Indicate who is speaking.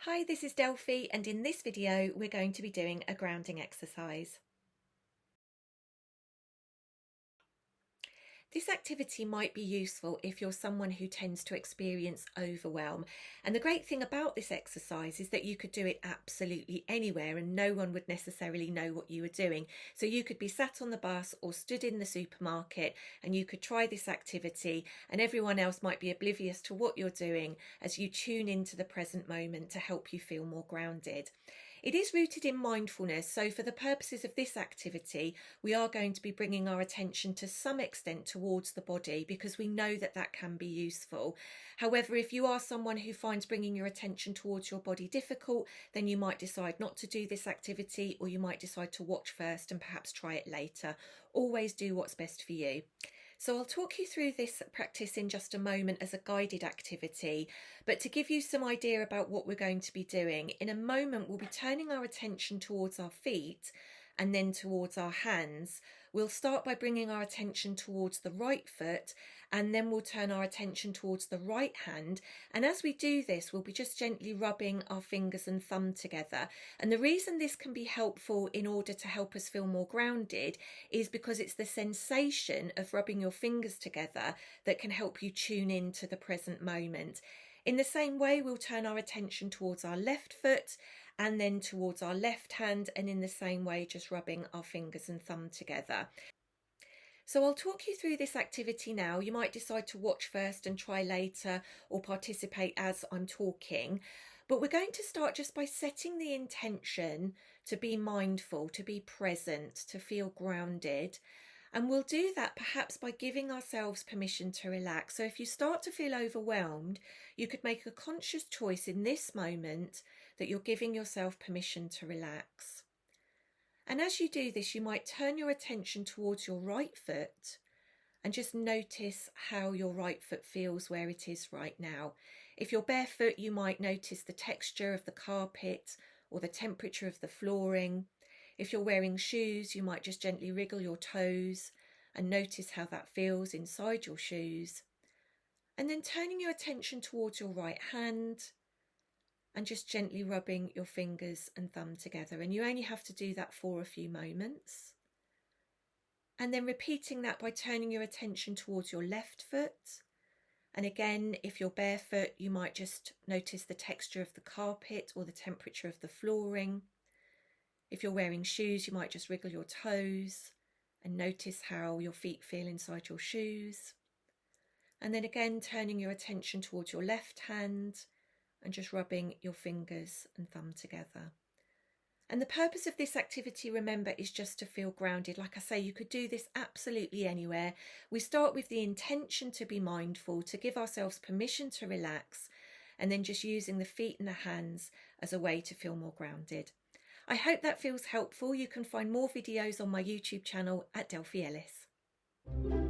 Speaker 1: Hi, this is Delphi, and in this video we're going to be doing a grounding exercise. This activity might be useful if you're someone who tends to experience overwhelm. And the great thing about this exercise is that you could do it absolutely anywhere and no one would necessarily know what you were doing. So you could be sat on the bus or stood in the supermarket and you could try this activity, and everyone else might be oblivious to what you're doing as you tune into the present moment to help you feel more grounded. It is rooted in mindfulness, so for the purposes of this activity, we are going to be bringing our attention to some extent towards the body because we know that that can be useful. However, if you are someone who finds bringing your attention towards your body difficult, then you might decide not to do this activity, or you might decide to watch first and perhaps try it later. Always do what's best for you. So I'll talk you through this practice in just a moment as a guided activity, but to give you some idea about what we're going to be doing, in a moment we'll be turning our attention towards our feet and then towards our hands. We'll start by bringing our attention towards the right foot, and then we'll turn our attention towards the right hand. And as we do this, we'll be just gently rubbing our fingers and thumb together. And the reason this can be helpful in order to help us feel more grounded is because it's the sensation of rubbing your fingers together that can help you tune into the present moment. In the same way, we'll turn our attention towards our left foot and then towards our left hand, and in the same way just rubbing our fingers and thumb together. So I'll talk you through this activity now. You might decide to watch first and try later, or participate as I'm talking. But we're going to start just by setting the intention to be mindful, to be present, to feel grounded. And we'll do that perhaps by giving ourselves permission to relax. So if you start to feel overwhelmed, you could make a conscious choice in this moment that you're giving yourself permission to relax. And as you do this, you might turn your attention towards your right foot and just notice how your right foot feels where it is right now. If you're barefoot, you might notice the texture of the carpet or the temperature of the flooring. If you're wearing shoes, you might just gently wriggle your toes and notice how that feels inside your shoes. And then turning your attention towards your right hand and just gently rubbing your fingers and thumb together. And you only have to do that for a few moments. And then repeating that by turning your attention towards your left foot. And again, if you're barefoot, you might just notice the texture of the carpet or the temperature of the flooring. If you're wearing shoes, you might just wriggle your toes and notice how your feet feel inside your shoes. And then again, turning your attention towards your left hand and just rubbing your fingers and thumb together. And the purpose of this activity, remember, is just to feel grounded. Like I say, you could do this absolutely anywhere. We start with the intention to be mindful, to give ourselves permission to relax, and then just using the feet and the hands as a way to feel more grounded. I hope that feels helpful. You can find more videos on my YouTube channel at Delphi Ellis.